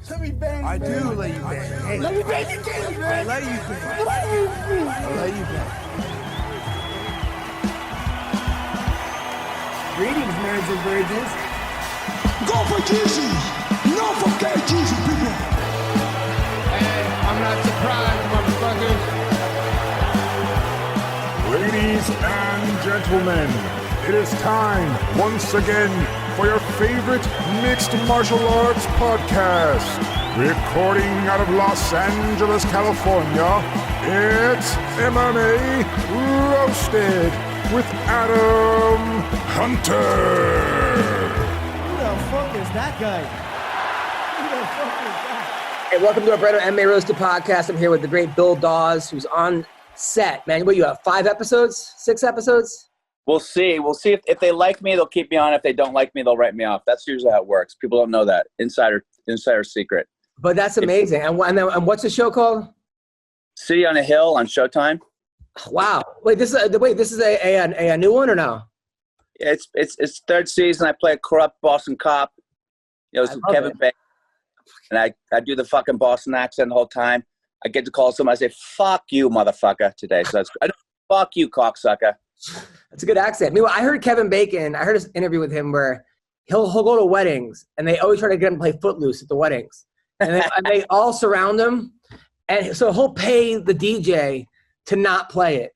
Let me bang. I do let you bang. Hey, let me bang you, Caleb, man. I let you bang. I let you bang. Greetings, marriage and virgins. Go for Jesus. No forget Jesus, people. Hey, I'm not surprised, motherfuckers. Ladies and gentlemen, it is time once again for your favorite mixed martial arts podcast. Recording out of Los Angeles, California, it's MMA Roasted with Adam Hunter. Who the fuck is that guy? Who the fuck is that? Hey, welcome to our brand new MMA Roasted Podcast. I'm here with the great Bill Dawes, who's on set. Man, what you have, 5 episodes? 6 episodes? We'll see. We'll see if they like me, they'll keep me on. If they don't like me, they'll write me off. That's usually how it works. People don't know that. Insider secret. But that's amazing. And what's the show called? City on a Hill on Showtime. Wow. Wait, this is a new one or no? It's third season. I play a corrupt Boston cop. You know, Kevin Bacon. And I do the fucking Boston accent the whole time. I get to call somebody. I say, "Fuck you, motherfucker," today. So that's fuck you, cocksucker. That's a good accent. Meanwhile, I heard Kevin Bacon. I heard his interview with him where he'll go to weddings and they always try to get him to play Footloose at the weddings, and they all surround him, and so he'll pay the DJ to not play it.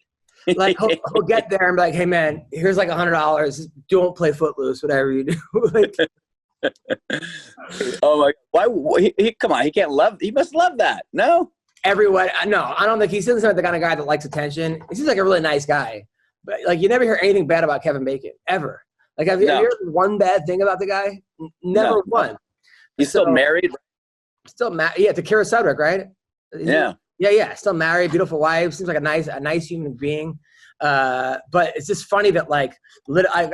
Like he'll get there and be like, "Hey man, here's like $100. Don't play Footloose, whatever you do." Like, oh my! Why? Come on! He can't love. He must love that. No. Everyone, no, I don't think he seems like the kind of guy that likes attention. He seems like a really nice guy, but like you never hear anything bad about Kevin Bacon ever. Like have you heard one bad thing about the guy? Never one. He's still married. Still married. Yeah, to Kira Sudrick, right? Yeah. Still married, beautiful wife. Seems like a nice human being. But it's just funny that like I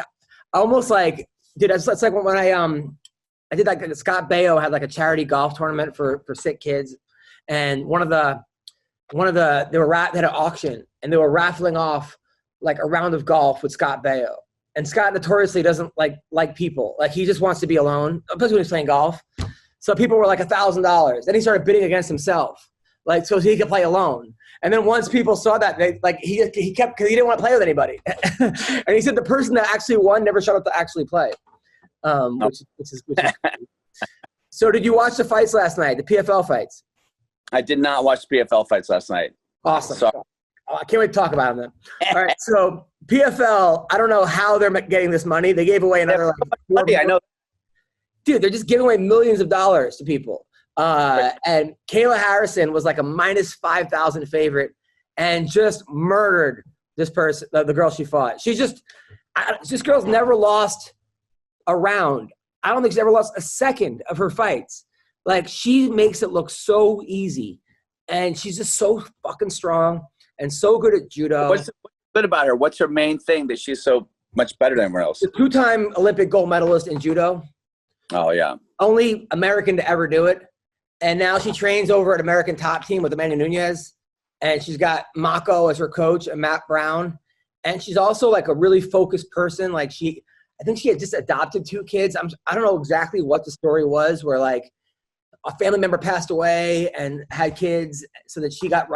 almost like dude. It's like when I did like Scott Baio had like a charity golf tournament for sick kids. And they had an auction and they were raffling off like a round of golf with Scott Baio. And Scott notoriously doesn't like people. Like he just wants to be alone, especially when he's playing golf. So people were like $1,000. Then he started bidding against himself, like so he could play alone. And then once people saw that, he kept because he didn't want to play with anybody. And he said the person that actually won never showed up to actually play, which is So did you watch the fights last night? The PFL fights? I did not watch the PFL fights last night. Awesome. So, I can't wait to talk about them then. All right, so PFL, I don't know how they're getting this money. They gave away another money, I know. Dude, they're just giving away millions of dollars to people. And Kayla Harrison was like a minus 5,000 favorite and just murdered this person, the girl she fought. This girl's never lost a round. I don't think she's ever lost a second of her fights. Like, she makes it look so easy. And she's just so fucking strong and so good at judo. What's good about her? What's her main thing that she's so much better than everyone else? The 2-time Olympic gold medalist in judo. Oh, yeah. Only American to ever do it. And now she trains over at American Top Team with Amanda Nunez. And she's got Mako as her coach and Matt Brown. And she's also like a really focused person. Like I think she had just adopted 2 kids. I don't know exactly what the story was where like a family member passed away and had kids so that she got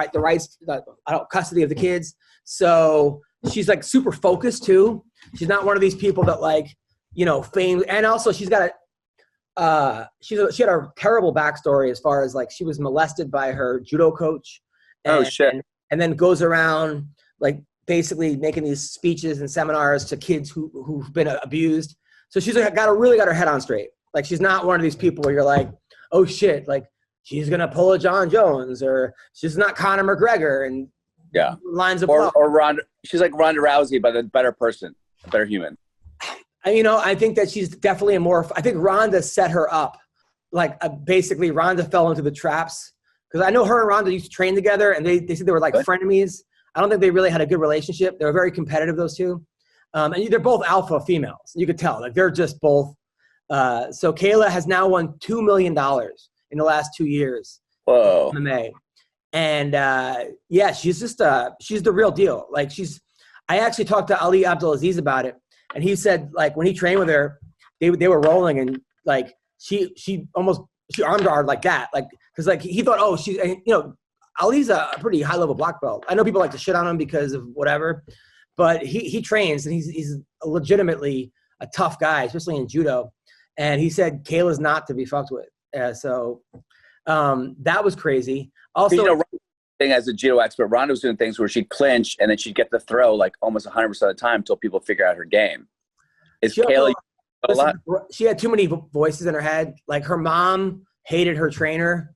custody of the kids. So she's like super focused too. She's not one of these people that like, you know, fame. And also she's got she had a terrible backstory as far as like she was molested by her judo coach. Oh shit. And then goes around like basically making these speeches and seminars to kids who've been abused. So she's like, really got her head on straight. Like she's not one of these people where you're like, oh shit, like she's gonna pull a John Jones or she's not Conor McGregor and lines of or Ronda. She's like Ronda Rousey, but a better person, a better human. I think that she's definitely I think Ronda set her up. Like basically Ronda fell into the traps because I know her and Ronda used to train together and they said they were like frenemies. I don't think they really had a good relationship. They were very competitive, those two. And they're both alpha females. You could tell like they're just both. So Kayla has now won $2 million in the last 2 years. Whoa. In MMA. And she's just she's the real deal. Like I actually talked to Ali Abdulaziz about it, and he said like when he trained with her, they were rolling and like she she armed her like that, like because like he thought, oh, she's Ali's a pretty high level black belt. I know people like to shit on him because of whatever, but he trains and he's legitimately a tough guy, especially in judo. And he said Kayla's not to be fucked with. So that was crazy. Also, as a judo expert, Ronda was doing things where she'd clinch and then she'd get the throw like almost 100% of the time until people figure out her game. Is Kayla a lot? She had too many voices in her head. Like her mom hated her trainer,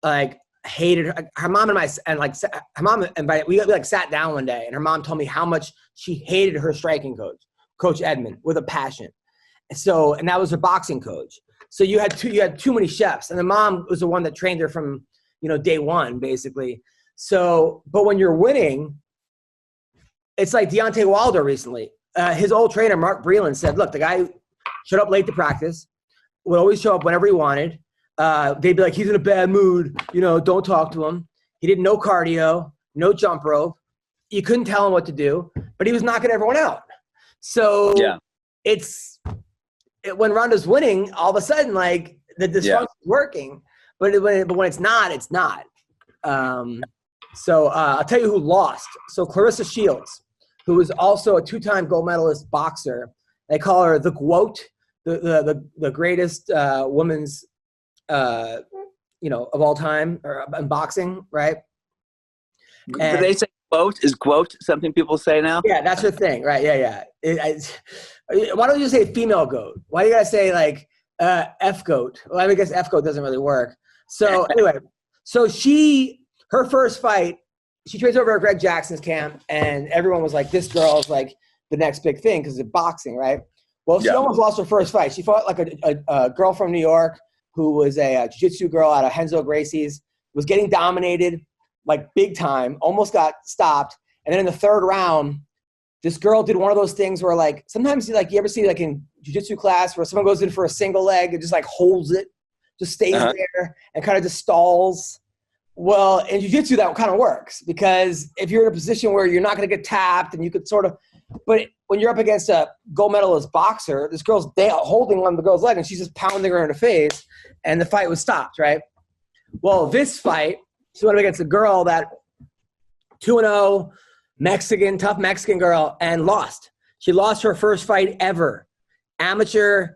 like hated her mom we like sat down one day and her mom told me how much she hated her striking coach Edmund, with a passion. So, and that was her boxing coach. So you had too many chefs, and the mom was the one that trained her from, day one, basically. So, but when you're winning, it's like Deontay Wilder recently. His old trainer, Mark Breland, said, look, the guy showed up late to practice, would always show up whenever he wanted. They'd be like, he's in a bad mood, don't talk to him. He did no cardio, no jump rope. You couldn't tell him what to do, but he was knocking everyone out. So when Ronda's winning, all of a sudden, like, the dysfunction's working, but when it's not, it's not. So I'll tell you who lost. So Clarissa Shields, who was also a 2-time gold medalist boxer. They call her the GWOAT, the greatest women's, of all time in boxing, right? Did they say GWOAT? Is GWOAT something people say now? Yeah, that's her thing, right? Yeah. Why don't you say female goat? Why do you gotta say like F goat? Well, I guess F goat doesn't really work. So anyway, her first fight, she trains over at Greg Jackson's camp, and everyone was like, this girl's like the next big thing because of boxing, right? Well, she almost lost her first fight. She fought like a girl from New York who was a jiu-jitsu girl out of Renzo Gracie's, was getting dominated like big time, almost got stopped. And then in the third round, this girl did one of those things where like sometimes you ever see like in jiu-jitsu class where someone goes in for a single leg and just like holds it, just stays there and kind of just stalls. Well, in jiu-jitsu, that kind of works because if you're in a position where you're not going to get tapped and you could sort of, but when you're up against a gold medalist boxer, this girl's holding on the girl's leg and she's just pounding her in the face and the fight was stopped, right? Well, this fight, she went up against a girl that 2-0, tough Mexican girl, and lost. She lost her first fight ever. Amateur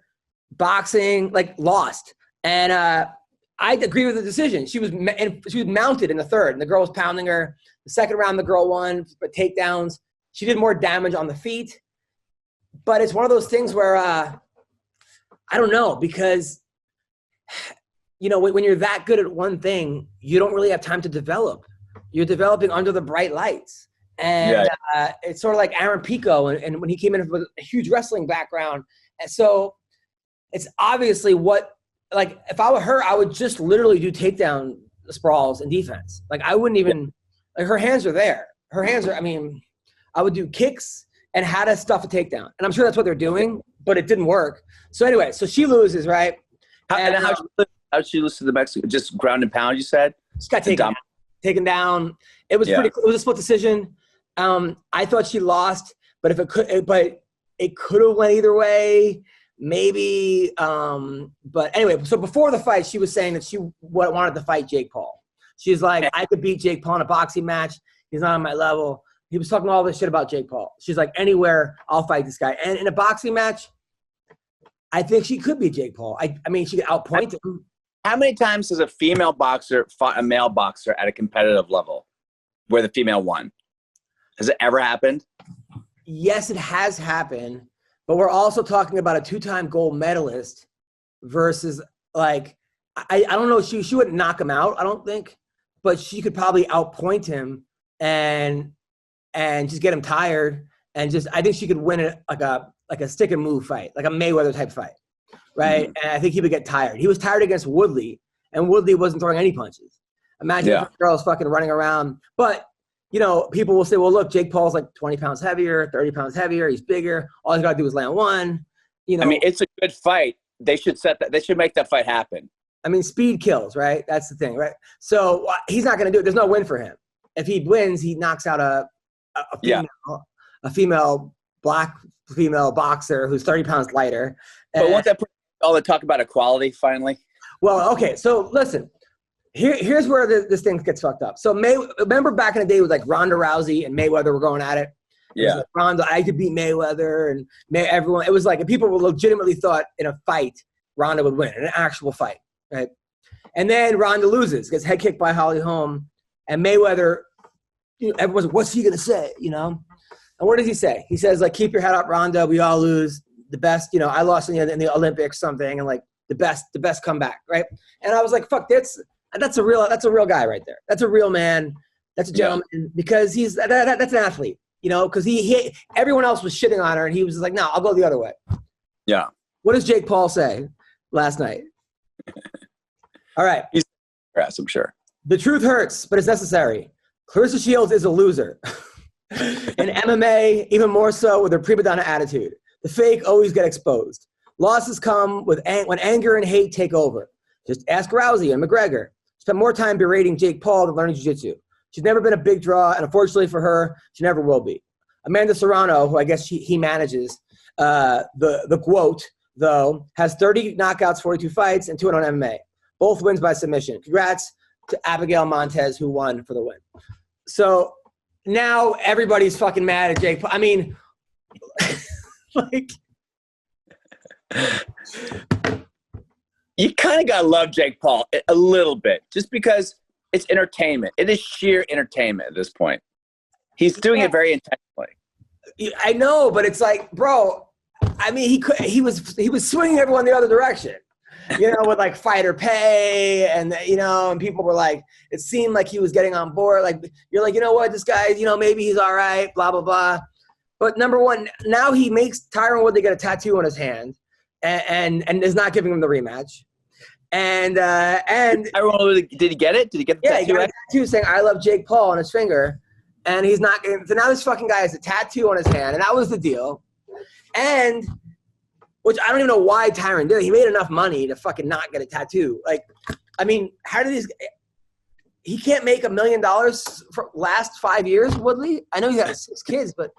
boxing, like lost. And I agree with the decision. She was mounted in the third, and the girl was pounding her. The second round, the girl won, but takedowns. She did more damage on the feet. But it's one of those things where I don't know, because when you're that good at one thing, you don't really have time to develop. You're developing under the bright lights. And it's sort of like Aaron Pico, and when he came in with a huge wrestling background. And so it's obviously like if I were her, I would just literally do takedown sprawls and defense. Like I wouldn't even, like her hands are there. I would do kicks and how to stuff a takedown. And I'm sure that's what they're doing, but it didn't work. So anyway, so she loses, right? How'd she lose to the Mexican? Just ground and pound, you said? She got taken down. It was it was a split decision. I thought she lost, but it could have went either way. Maybe, but anyway, so before the fight, she was saying that she wanted to fight Jake Paul. She's like, I could beat Jake Paul in a boxing match. He's not on my level. He was talking all this shit about Jake Paul. She's like, anywhere, I'll fight this guy. And in a boxing match, I think she could beat Jake Paul. I mean, she could outpoint him. How many times has a female boxer fought a male boxer at a competitive level where the female won? Has it ever happened? Yes, it has happened. But we're also talking about a 2-time gold medalist versus like, I don't know, she wouldn't knock him out, I don't think, but she could probably outpoint him and just get him tired and I think she could win it like a stick and move fight, like a Mayweather type fight, right? Mm-hmm. And I think he would get tired. He was tired against Woodley, and Woodley wasn't throwing any punches. Imagine if the girl's fucking running around, but people will say, well, look, Jake Paul's like 20 pounds heavier, 30 pounds heavier. He's bigger. All he's got to do is land one. I mean, it's a good fight. They should they should make that fight happen. I mean, speed kills, right? That's the thing, right? So he's not going to do it. There's no win for him. If he wins, he knocks out a female black female boxer who's 30 pounds lighter. But won't that put all the talk about equality finally? Well, okay, so listen. Here's where this thing gets fucked up. So remember back in the day, it was like Ronda Rousey and Mayweather were going at it. Yeah. Like Ronda, I could beat Mayweather, and everyone. It was like people legitimately thought in a fight Ronda would win, in an actual fight, right? And then Ronda loses, gets head kicked by Holly Holm, and Mayweather. Everyone's like, what's he gonna say? And what does he say? He says like, keep your head up, Ronda. We all lose. The best, I lost in the Olympics, something, and like the best comeback, right? And I was like, fuck, that's a real guy right there. That's a real man. That's a gentleman because that's an athlete, because he everyone else was shitting on her and he was like, no, I'll go the other way. Yeah. What does Jake Paul say last night? All right. He's press, I'm sure. The truth hurts, but it's necessary. Clarissa Shields is a loser. In MMA, even more so with her prima donna attitude. The fake always get exposed. Losses come when anger and hate take over. Just ask Rousey and McGregor. Spend more time berating Jake Paul than learning jiu-jitsu. She's never been a big draw, and unfortunately for her, she never will be. Amanda Serrano, who I guess he manages, the quote, though, has 30 knockouts, 42 fights, and 2 on MMA. Both wins by submission. Congrats to Abigail Montez, who won for the win. So now everybody's fucking mad at Jake Paul. I mean, like... You kind of got to love Jake Paul a little bit just because it's entertainment. It is sheer entertainment at this point. He's doing it very intentionally. I know, but it's like, bro, I mean, he was swinging everyone the other direction, with like fighter pay and, and people were like, it seemed like he was getting on board. Like, you're like, you know what, this guy, maybe he's all right, blah, blah, blah. But number one, now he makes Tyron Woodley get a tattoo on his hand. And is not giving him the rematch. And did he get it? Did he get the tattoo? Yeah, he got a tattoo saying "I love Jake Paul" on his finger, and he's not. So now this fucking guy has a tattoo on his hand, and that was the deal. And which I don't even know why Tyron did it. He made enough money to fucking not get a tattoo. Like, I mean, how did these? He can't make $1 million for last 5 years, Woodley. I know he got 6 kids, but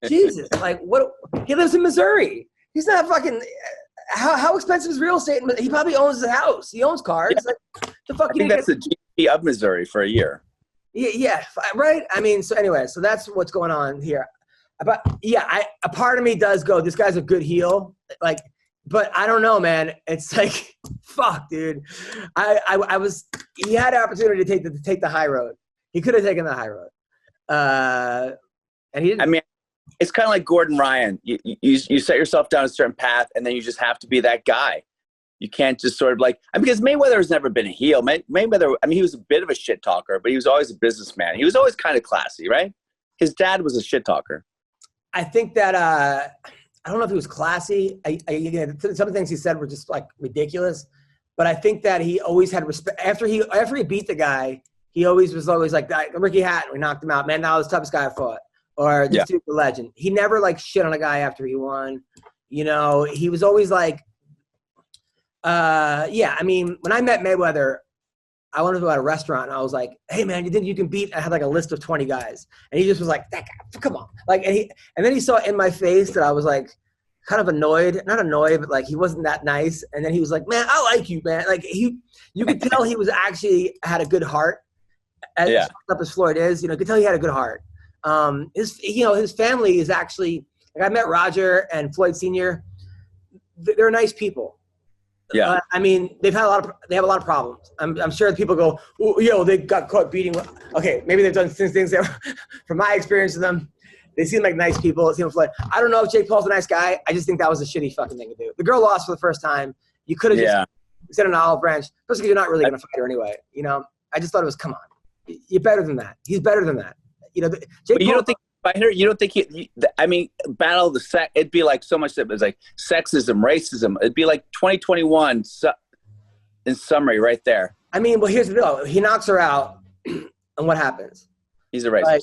Jesus, like what? He lives in Missouri. He's not fucking. How expensive is real estate? He probably owns a house. He owns cars. Yeah. Like, the fuck. I think that's the GDP of Missouri for a year. Yeah, right. I mean, so anyway, so that's what's going on here. But yeah, a part of me does go, this guy's a good heel. Like, but I don't know, man. It's like, fuck, dude. He had an opportunity to take the high road. He could have taken the high road. And he didn't. I mean, it's kind of like Gordon Ryan. You set yourself down a certain path, and then you just have to be that guy. You can't just sort of like – because Mayweather has never been a heel. Mayweather – I mean, he was a bit of a shit talker, but he was always a businessman. He was always kind of classy, right? His dad was a shit talker. I think that I don't know if he was classy. Some of the things he said were just like ridiculous. But I think that he always had respect. After he beat the guy, he was always like Ricky Hatton. We knocked him out. Man, that was the toughest guy I fought. Or this dude's a legend. He never like shit on a guy after he won. He was always like, I mean, when I met Mayweather, I wanted to go at a restaurant and I was like, hey man, you think you can beat? I had like a list of 20 guys. And he just was like, that guy, come on. Like, and then he saw in my face that I was like, kind of annoyed, not annoyed, but like he wasn't that nice. And then he was like, man, I like you, man. Like you could tell he was actually had a good heart. As up as Floyd is, you could tell he had a good heart. His family is actually, like I met Roger and Floyd Sr. They're nice people. Yeah. I mean, they have a lot of problems. I'm sure people go, oh, they got caught beating. Okay, maybe they've done things that, from my experience with them, they seem like nice people. It seems like, I don't know if Jake Paul's a nice guy. I just think that was a shitty fucking thing to do. The girl lost for the first time. You could have just set an olive branch, especially because you're not really going to fight her anyway. I just thought it was, come on. You're better than that. He's better than that. Jake but you Paul, don't think fighter? You don't think battle of the sex? It'd be like so much that was like sexism, racism. It'd be like 2021 in summary, right there. I mean, well, here's the deal. He knocks her out, and what happens? He's a racist. Like,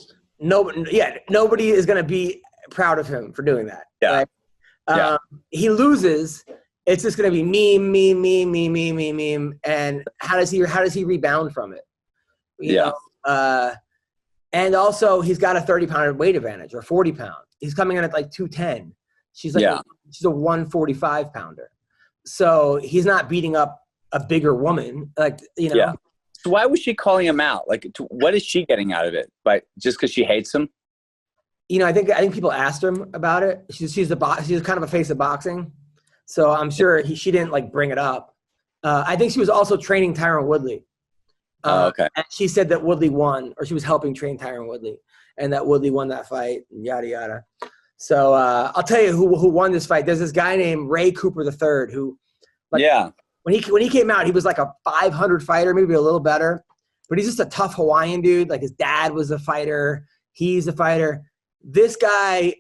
nobody is going to be proud of him for doing that. Yeah. Right? He loses. It's just going to be meme. And how does he rebound from it? You know? And also, he's got a 30-pound weight advantage or 40-pound. He's coming in at like 210. She's like she's a 145-pounder. So he's not beating up a bigger woman, like, you know. Yeah. So why was she calling him out? Like, what is she getting out of it? Just because she hates him? You know, I think people asked him about it. She's kind of a face of boxing, so I'm sure she didn't like bring it up. I think she was also training Tyron Woodley. Okay. And she said that Woodley won, or she was helping train Tyron Woodley, and that Woodley won that fight, and yada yada. So I'll tell you who won this fight. There's this guy named Ray Cooper III who, like, when he came out, he was like a 500 fighter, maybe a little better, but he's just a tough Hawaiian dude. Like his dad was a fighter, he's a fighter. This guy,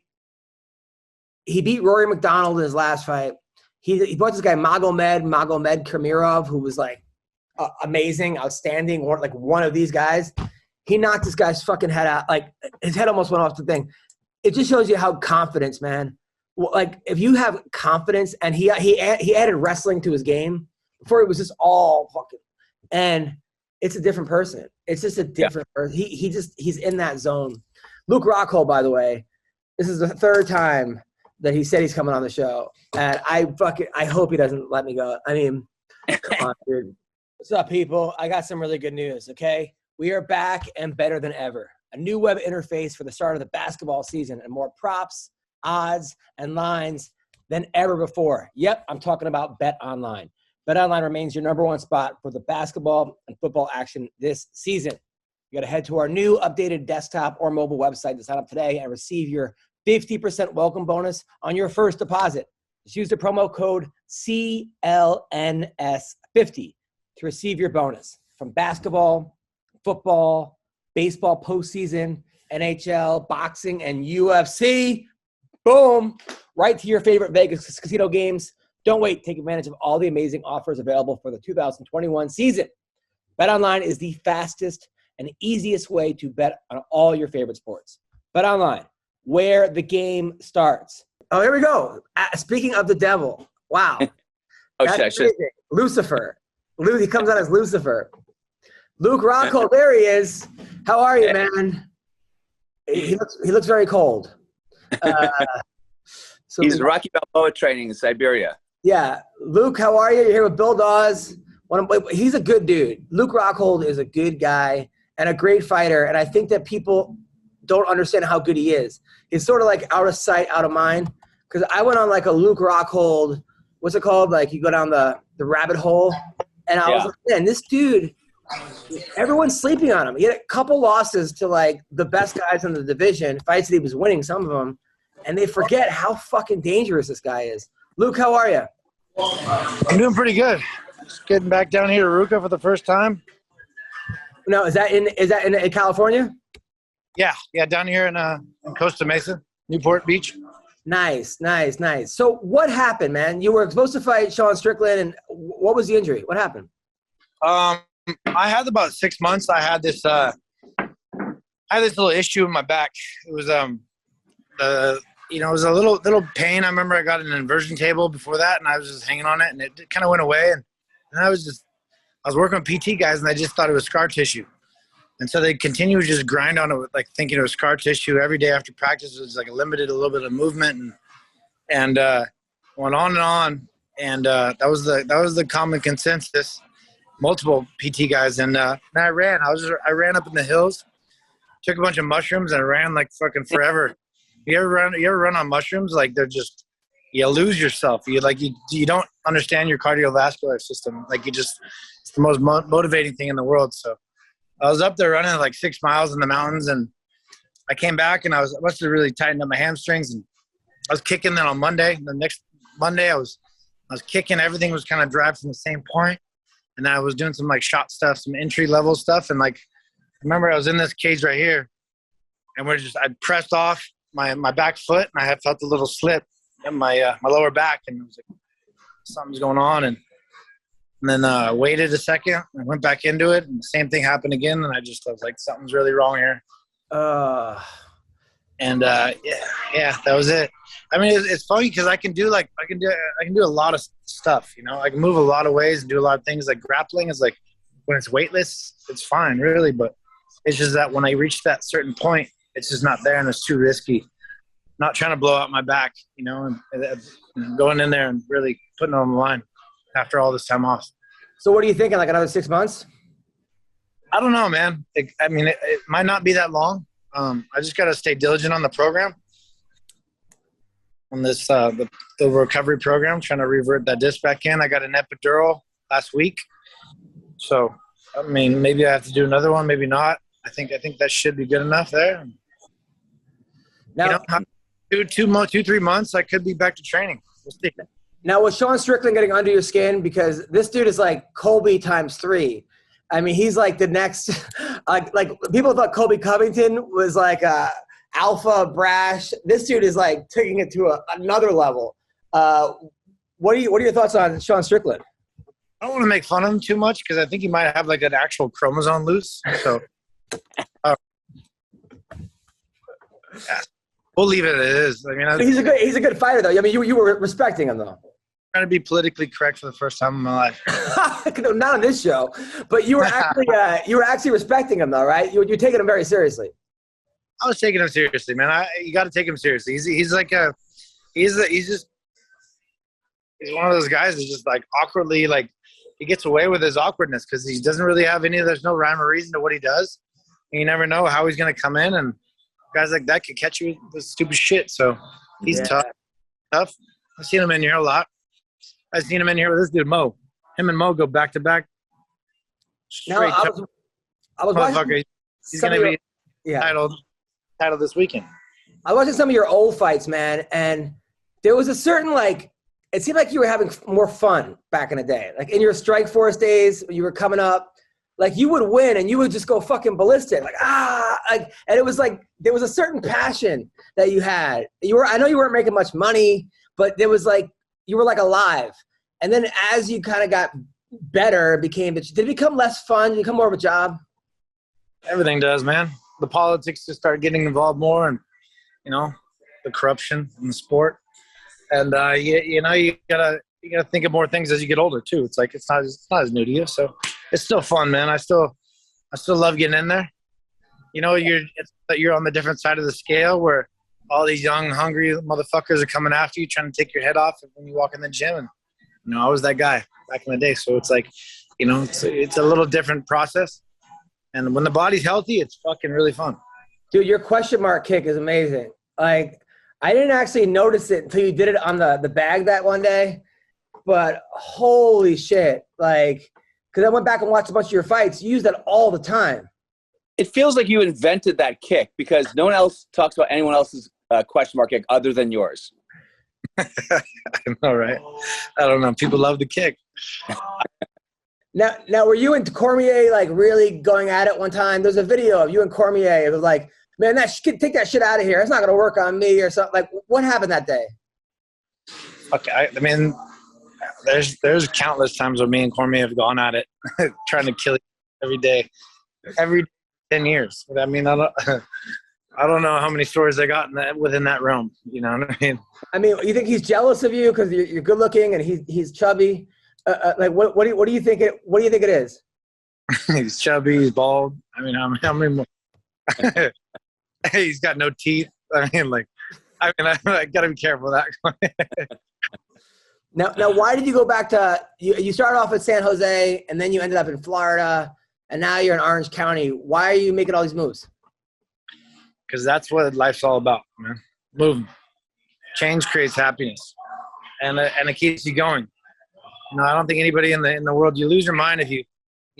he beat Rory McDonald in his last fight. He brought this guy Magomed Kamirov, who was like amazing, outstanding, one of these guys. He knocked this guy's fucking head out. Like his head almost went off the thing. It just shows you how confidence, man. Like if you have confidence, and he added wrestling to his game. Before it was just all fucking, and it's a different person. It's just a different person. He's in that zone. LUKE ROCKHOLD, by the way, this is the third time that he said he's coming on the show, and I hope he doesn't let me go. I mean, come on, dude. What's up, people? I got some really good news. Okay, we are back and better than ever. A new web interface for the start of the basketball season, and more props, odds, and lines than ever before. Yep, I'm talking about BetOnline. BetOnline remains your number one spot for the basketball and football action this season. You got to head to our new updated desktop or mobile website to sign up today and receive your 50% welcome bonus on your first deposit. Just use the promo code CLNS50 to receive your bonus from basketball, football, baseball postseason, NHL, boxing, and UFC. Boom! Right to your favorite Vegas casino games. Don't wait. Take advantage of all the amazing offers available for the 2021 season. BetOnline is the fastest and easiest way to bet on all your favorite sports. BetOnline, where the game starts. Oh, here we go. Speaking of the devil. Wow. Lucifer. He comes out as Lucifer. LUKE ROCKHOLD, there he is. How are you, man? He looks very cold. So he's Rocky Balboa training in Siberia. Yeah. LUKE, how are you? You're here with Bill Dawes. He's a good dude. LUKE ROCKHOLD is a good guy and a great fighter, and I think that people don't understand how good he is. He's sort of like out of sight, out of mind, because I went on like a LUKE ROCKHOLD, what's it called? Like you go down the rabbit hole, and I was like, man, this dude, everyone's sleeping on him. He had a couple losses to like the best guys in the division, fights that he was winning, some of them, and they forget how fucking dangerous this guy is. LUKE, how are you? I'm doing pretty good. Just getting back down here to Ruka for the first time. No, is that in California? Yeah, down here in Costa Mesa, Newport Beach. Nice. So what happened, man? You were supposed to fight Sean Strickland, and what was the injury? What happened? I had about 6 months. I had this little issue in my back. It was it was a little pain. I remember I got an inversion table before that, and I was just hanging on it, and it kind of went away. And I was working with PT guys, and I just thought it was scar tissue. And so they continued to just grind on it, with, like thinking it was scar tissue every day after practice. It was like limited a little bit of movement, and went on and on. And that was the common consensus. Multiple PT guys, and I ran. I ran up in the hills, took a bunch of mushrooms, and I ran like fucking forever. You ever run on mushrooms? Like they're just, you lose yourself. You don't understand your cardiovascular system. Like it's the most motivating thing in the world. So I was up there running like 6 miles in the mountains, and I came back and I must have really tightened up my hamstrings, and I was kicking. Then on Monday, the next Monday, I was kicking. Everything was kind of derived from the same point, and I was doing some like shot stuff, some entry level stuff, and like I remember I was in this cage right here, and I pressed off my back foot, and I had felt a little slip in my lower back, and it was like something's going on, and then I waited a second, I went back into it, and the same thing happened again, and I was like, something's really wrong here. And that was it. I mean, it's funny because I can do a lot of stuff, you know. I can move a lot of ways and do a lot of things. Like grappling is like when it's weightless, it's fine, really, but it's just that when I reach that certain point, it's just not there, and it's too risky. Not trying to blow out my back, you know, and going in there and really putting it on the line after all this time off. So what are you thinking? Like another 6 months? I don't know, man. It might not be that long. I just got to stay diligent on the program, on this the recovery program, trying to revert that disc back in. I got an epidural last week, so I mean, maybe I have to do another one, maybe not. I think that should be good enough there. Now, 2-3 months, I could be back to training. We'll see. Now, was Sean Strickland getting under your skin? Because this dude is like Colby ×3. I mean, he's like the next, like people thought Colby Covington was like alpha brash. This dude is like taking it to another level. What are your thoughts on Sean Strickland? I don't want to make fun of him too much because I think he might have like an actual chromosome loose. So yeah, we'll leave it as it is. I mean, he's a good fighter though. I mean, you were respecting him though. Trying to be politically correct for the first time in my life. No, not on this show, but you were actually respecting him though, right? You're taking him very seriously. I was taking him seriously, man. You got to take him seriously. He's one of those guys that's just like awkwardly, like he gets away with his awkwardness because he doesn't really have there's no rhyme or reason to what he does. And you never know how he's going to come in, and guys like that could catch you with stupid shit. So he's tough. I've seen him in here a lot. I've seen him in here with this dude, Mo. Him and Mo go back to back. Straight I was watching. He's going to be titled this weekend. I was watching some of your old fights, man, and there was a certain it seemed like you were having more fun back in the day. Like in your Strikeforce days, when you were coming up, like you would win and you would just go fucking ballistic, and it was like there was a certain passion that you had. I know you weren't making much money, but there was like you were like alive. And then as you kind of got better, did it become less fun? Did it become more of a job? Everything does, man. The politics just start getting involved more, and the corruption in the sport. And you gotta think of more things as you get older too. It's like it's not as new to you, so it's still fun, man. I still love getting in there. You're on the different side of the scale where all these young, hungry motherfuckers are coming after you, trying to take your head off when you walk in the gym. And I was that guy back in the day. So it's like, it's a little different process. And when the body's healthy, it's fucking really fun. Dude, your question mark kick is amazing. Like, I didn't actually notice it until you did it on the bag that one day. But holy shit. Like, because I went back and watched a bunch of your fights. You use that all the time. It feels like you invented that kick because no one else talks about anyone else's question mark kick other than yours. I know, right? I don't know. People love the kick. Now, were you and Cormier like really going at it one time? There's a video of you and Cormier. It was like, man, take that shit out of here. It's not going to work on me or something. Like, what happened that day? Okay, I mean, there's countless times where me and Cormier have gone at it, trying to kill each other every 10 years. I mean, I don't know how many stories I got within that realm. You know what I mean? I mean, you think he's jealous of you because you're good looking and he's chubby? Like, what do you think it is? He's chubby. He's bald. I mean, how many more? He's got no teeth. I gotta be careful of that. Now, why did you go back to you started off at San Jose and then you ended up in Florida and now you're in Orange County? Why are you making all these moves? Because that's what life's all about, man. Moving. Change creates happiness, and it keeps you going. I don't think anybody in the world, you lose your mind if you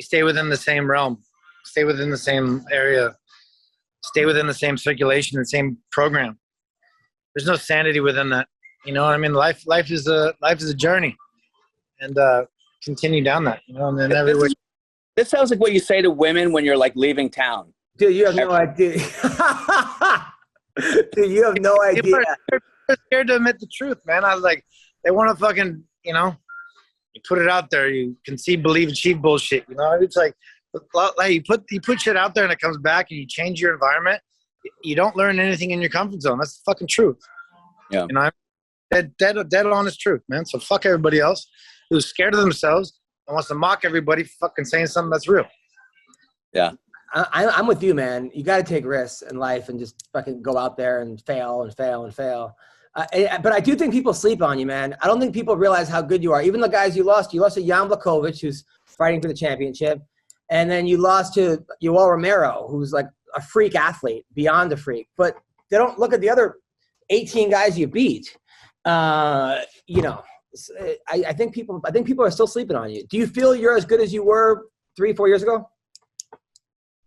stay within the same realm, stay within the same area, stay within the same circulation, the same program. There's no sanity within that. You know what I mean? Life is a journey, and continue down that. And then everywhere. This sounds like what you say to women when you're like leaving town. Dude, you have no idea. Dude, you have no idea. People are scared to admit the truth, man. I was like, they want to fucking, you put it out there. You conceive, believe, achieve bullshit. It's like you put shit out there and it comes back and you change your environment. You don't learn anything in your comfort zone. That's the fucking truth. Yeah. Dead honest truth, man. So fuck everybody else who's scared of themselves and wants to mock everybody fucking saying something that's real. Yeah. I'm with you, man. You got to take risks in life and just fucking go out there and fail and fail and fail. But I do think people sleep on you, man. I don't think people realize how good you are. Even the guys you lost to Jan Blachowicz, who's fighting for the championship. And then you lost to Yoel Romero, who's like a freak athlete, beyond a freak. But they don't look at the other 18 guys you beat. I think people are still sleeping on you. Do you feel you're as good as you were 3-4 years ago?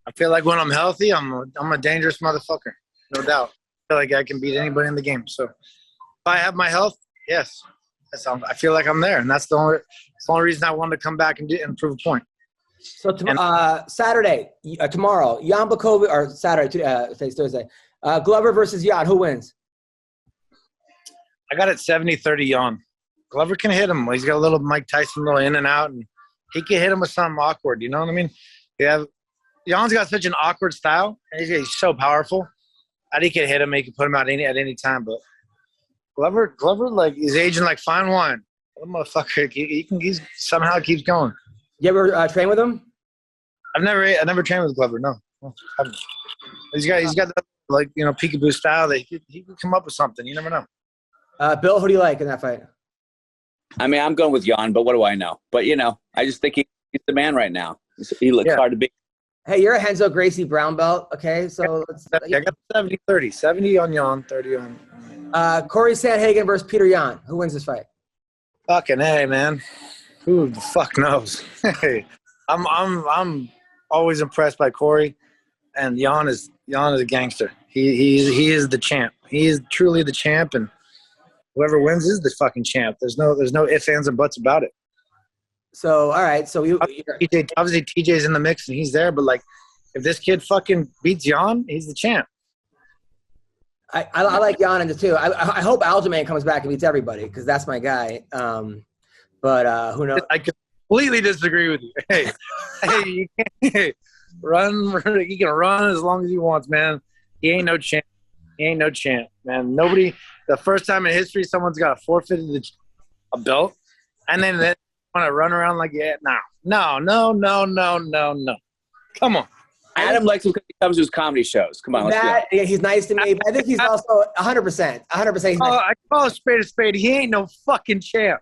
I feel like when I'm healthy, I'm a dangerous motherfucker, no doubt. I feel like I can beat anybody in the game. So if I have my health, yes, I feel like I'm there, and that's the only reason I wanted to come back and prove a point. So Saturday, tomorrow, Jan Blachowicz, or Saturday, today's Thursday, Glover versus Jan. Who wins? I got it 70-30 Jan. Glover can hit him. He's got a little Mike Tyson, little in and out, and he can hit him with something awkward. You know what I mean? Jan's got such an awkward style, and he's so powerful. I think he can hit him. He can put him out at any time. But Glover, like, he's aging like fine wine. That motherfucker, he somehow keeps going. You ever train with him? I never trained with Glover. No, I haven't. He's got that, like, peekaboo style that he can come up with something. You never know. Bill, who do you like in that fight? I mean, I'm going with Jan, but what do I know? But I just think he's the man right now. He looks hard to beat. Hey, you're a Renzo Gracie brown belt, okay? So I got 70-30. 70 on Jan, 30 on. Corey Sandhagen versus Peter Yan. Who wins this fight? Fucking A, man. Who the fuck knows? Hey, I'm always impressed by Corey, and Jan is a gangster. He is the champ. He is truly the champ, and whoever wins is the fucking champ. There's no ifs, ands, or buts about it. So, all right. So obviously TJ's in the mix and he's there, but like, if this kid fucking beats Jan, he's the champ. I like Jan in it too. I hope Aljamain comes back and beats everybody because that's my guy. But who knows? I completely disagree with you. Hey, you can't run. He can run as long as he wants, man. He ain't no champ. Man. Nobody. The first time in history someone's got forfeited a belt, and then they want to run around like no. Come on. Adam likes him because he comes to his comedy shows. Come on, let's go. He's nice to me, but I think he's also 100%. 100%. I call a spade a spade. He ain't no fucking champ.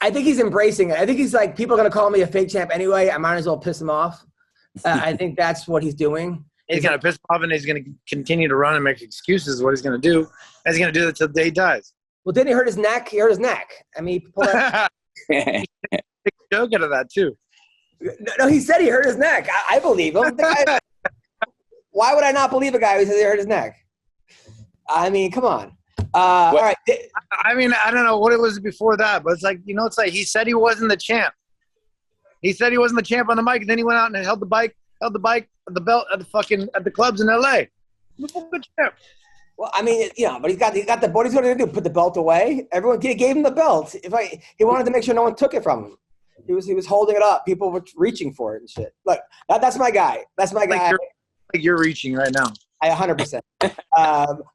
I think he's embracing it. I think he's like, people are going to call me a fake champ anyway. I might as well piss him off. I think that's what he's doing. He's going to piss him off, and he's going to continue to run and make excuses what he's going to do. And he's going to do it until the day he dies. Well, didn't he hurt his neck? He hurt his neck. I mean, he pulled out. Big joke out of that, too. No, he said he hurt his neck. I believe him. Why would I not believe a guy who says he hurt his neck? I mean, come on. All right. I mean, I don't know what it was before that, but it's like, he said he wasn't the champ. He said he wasn't the champ on the mic, and then he went out and held the belt at the clubs in LA. Good champ. Well, I mean, but he's got the what he's going to do? Put the belt away? Everyone gave him the belt. He wanted to make sure no one took it from him. He was holding it up. People were reaching for it and shit. Look, that's my guy. That's my guy. Like you're reaching right now. 100%.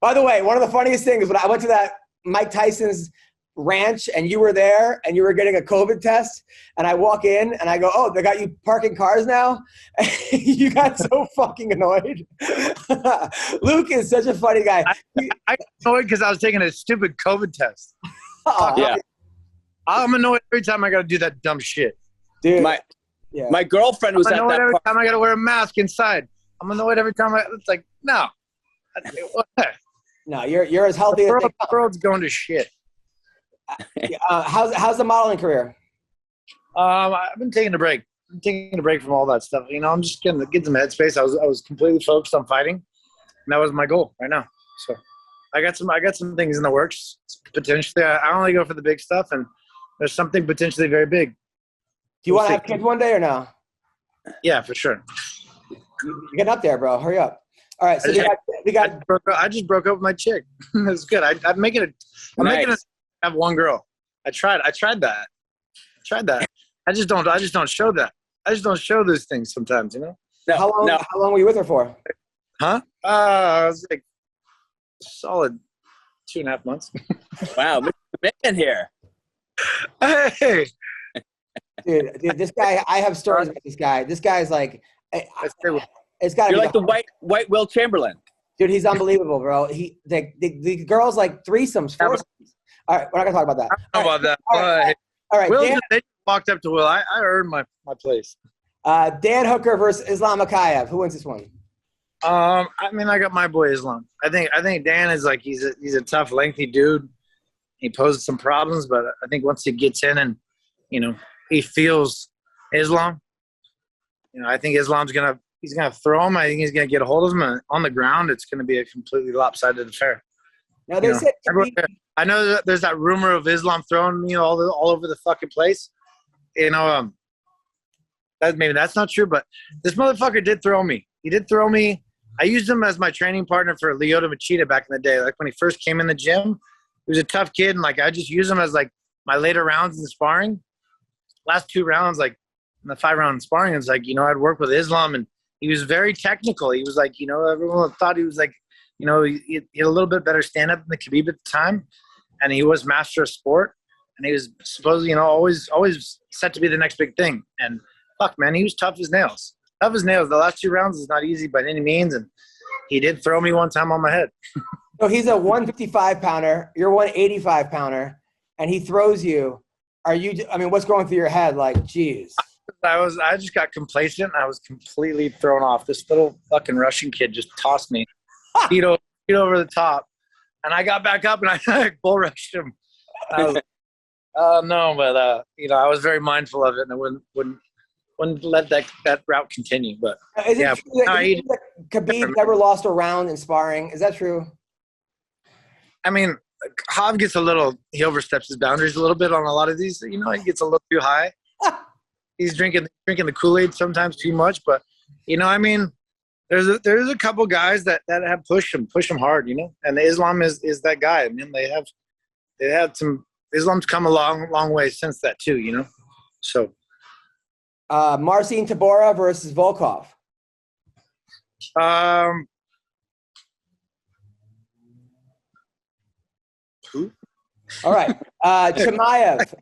By the way, one of the funniest things, when I went to that Mike Tyson's ranch and you were there and you were getting a COVID test, and I walk in and I go, oh, they got you parking cars now? You got so fucking annoyed. Luke is such a funny guy. I got annoyed because I was taking a stupid COVID test. Yeah. I'm annoyed every time I got to do that dumb shit. Dude. My girlfriend was at that every time I got to wear a mask inside. I'm annoyed every time it's like, no. No, you're as healthy as the world's going to shit. How's the modeling career? I've been taking a break. I'm taking a break from all that stuff. I'm just getting some headspace. I was completely focused on fighting, and that was my goal right now. So I got some things in the works. Potentially, I only go for the big stuff, and there's something potentially very big. Do you want to have kids one day or no? Yeah, for sure. You're getting up there, bro. Hurry up. All right, so we got. I just broke up with my chick. It's good. I'm making it. Have one girl. I tried that. I just don't show that. I just don't show those things sometimes, No, how long were you with her for? Huh? I was like solid 2.5 months. Wow, Mr. Man here. Hey. Dude, this guy, I have stories about this guy. This guy's like, it's got to be. You're like the white Will Chamberlain. Dude, he's unbelievable, bro. The girls like threesomes, foursomes. All right, we're not gonna talk about that. I don't know about that. All right, Will's walked up to Will. I earned my place. Dan Hooker versus Islam Makhachev. Who wins this one? I mean, I got my boy Islam. I think Dan is like he's a tough, lengthy dude. He poses some problems, but I think once he gets in and he feels Islam, I think Islam's he's gonna throw him. I think he's gonna get a hold of him, and on the ground, it's gonna be a completely lopsided affair. Now they said I know that there's that rumor of Islam throwing me all over the fucking place. Maybe that's not true, but this motherfucker did throw me. He did throw me. I used him as my training partner for Lyoto Machida back in the day. Like when he first came in the gym, he was a tough kid, and like I just used him as like my later rounds in sparring. Last 2 rounds, like in the 5-round sparring, it's like I'd work with Islam, and he was very technical. He was like everyone thought he was like he had a little bit better stand up than the Khabib at the time, and he was master of sport, and he was supposedly always set to be the next big thing. And fuck, man, he was tough as nails. Tough as nails. The last 2 rounds is not easy by any means, and he did throw me one time on my head. So he's a 155-pounder. You're a 185-pounder, and he throws you. What's going through your head? Like, geez. I just got complacent. I was completely thrown off. This little fucking Russian kid just tossed me, feet over the top, and I got back up and I bull rushed him. I was like, no, but I was very mindful of it, and I wouldn't let that route continue. But is it true that Khabib never lost a round in sparring? Is that true? I mean, Hav gets he oversteps his boundaries a little bit on a lot of these. He gets a little too high. He's drinking the Kool-Aid sometimes too much, but there's a couple guys that have pushed him hard, and Islam is that guy. I mean, they had some. Islam's come a long way since that too, So, Marcin Tybura versus Volkov. Who? All right, Chimaev.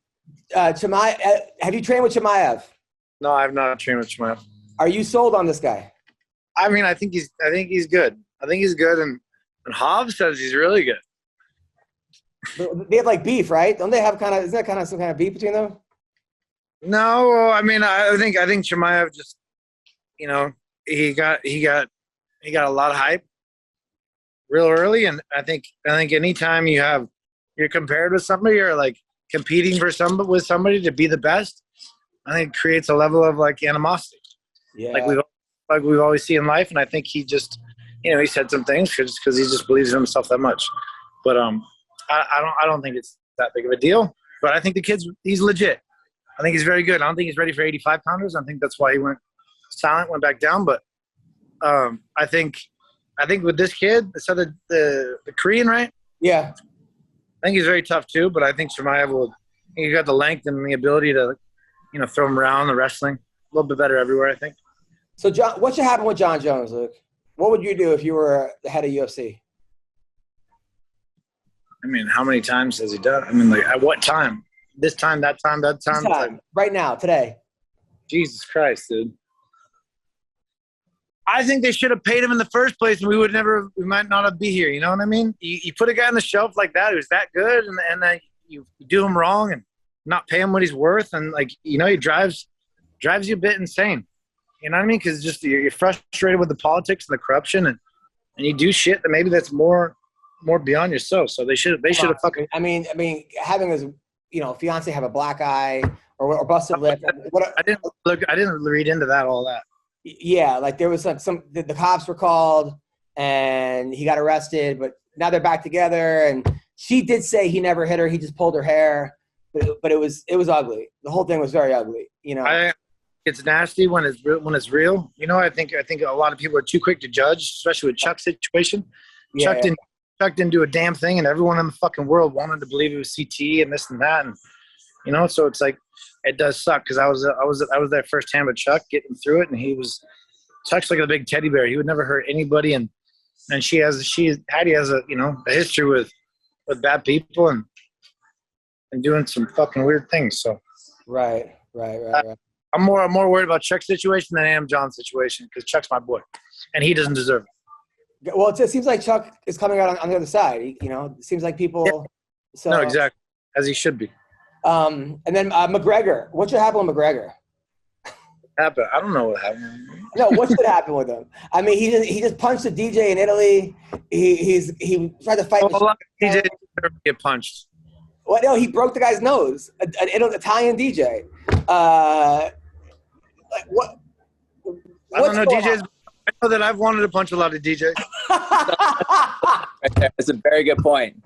Have you trained with Chimaev? No, I've not trained with Chimaev. Are you sold on this guy? I mean, I think he's good. I think he's good, and Hobbs says he's really good. They have like beef, right? Don't they have isn't that kind of some kind of beef between them? No, I mean, I think Chimaev just, he got a lot of hype real early, and I think anytime you're compared with somebody or like competing with somebody to be the best, I think it creates a level of like animosity. Yeah. Like we've always seen in life, and I think he just, he said some things because he just believes in himself that much. But I don't think it's that big of a deal. But I think he's legit. I think he's very good. I don't think he's ready for 85 pounders. I think that's why he went silent, went back down. But I think with this kid, so the Korean, right? Yeah. I think he's very tough too. But I think Chimaev he got the length and the ability to, throw him around, the wrestling a little bit better everywhere, I think. So, John, what should happen with John Jones, Luke? What would you do if you were the head of UFC? I mean, how many times has he done? I mean, like, at what time? This time, that time, that time? Like, right now, today. Jesus Christ, dude. I think they should have paid him in the first place, and we might not be here. You know what I mean? You put a guy on the shelf like that who's that good, and then you do him wrong and not pay him what he's worth, and like he drives you a bit insane. You know what I mean? Because just you're frustrated with the politics and the corruption, and you do shit that maybe that's more beyond yourself. So they should have fucking. I mean, having his fiance have a black eye or busted lip. I didn't read into all that. Yeah, like there was like the cops were called and he got arrested, but now they're back together. And she did say he never hit her; he just pulled her hair. But it was ugly. The whole thing was very ugly. It's nasty when it's real. I think a lot of people are too quick to judge, especially with Chuck's situation. Yeah, Chuck didn't do a damn thing, and everyone in the fucking world wanted to believe it was CT and this and that, and so it's like it does suck because I was there firsthand with Chuck getting through it, and Chuck's like a big teddy bear. He would never hurt anybody, and Hattie has a history with bad people and doing some fucking weird things. So right. I'm more worried about Chuck's situation than I am John's situation because Chuck's my boy, and he doesn't deserve it. Well, it seems like Chuck is coming out on the other side. It seems like people. Yeah. So, no, exactly, as he should be. And then McGregor. What should happen with McGregor? Happened. I don't know what happened. No, what should happen with him? I mean, he just punched a DJ in Italy. He tried to fight. A lot of DJs get punched. Well, no, he broke the guy's nose. An Italian DJ. Like what? I don't know DJs. I know that I've wanted to punch a lot of DJs. That's a very good point.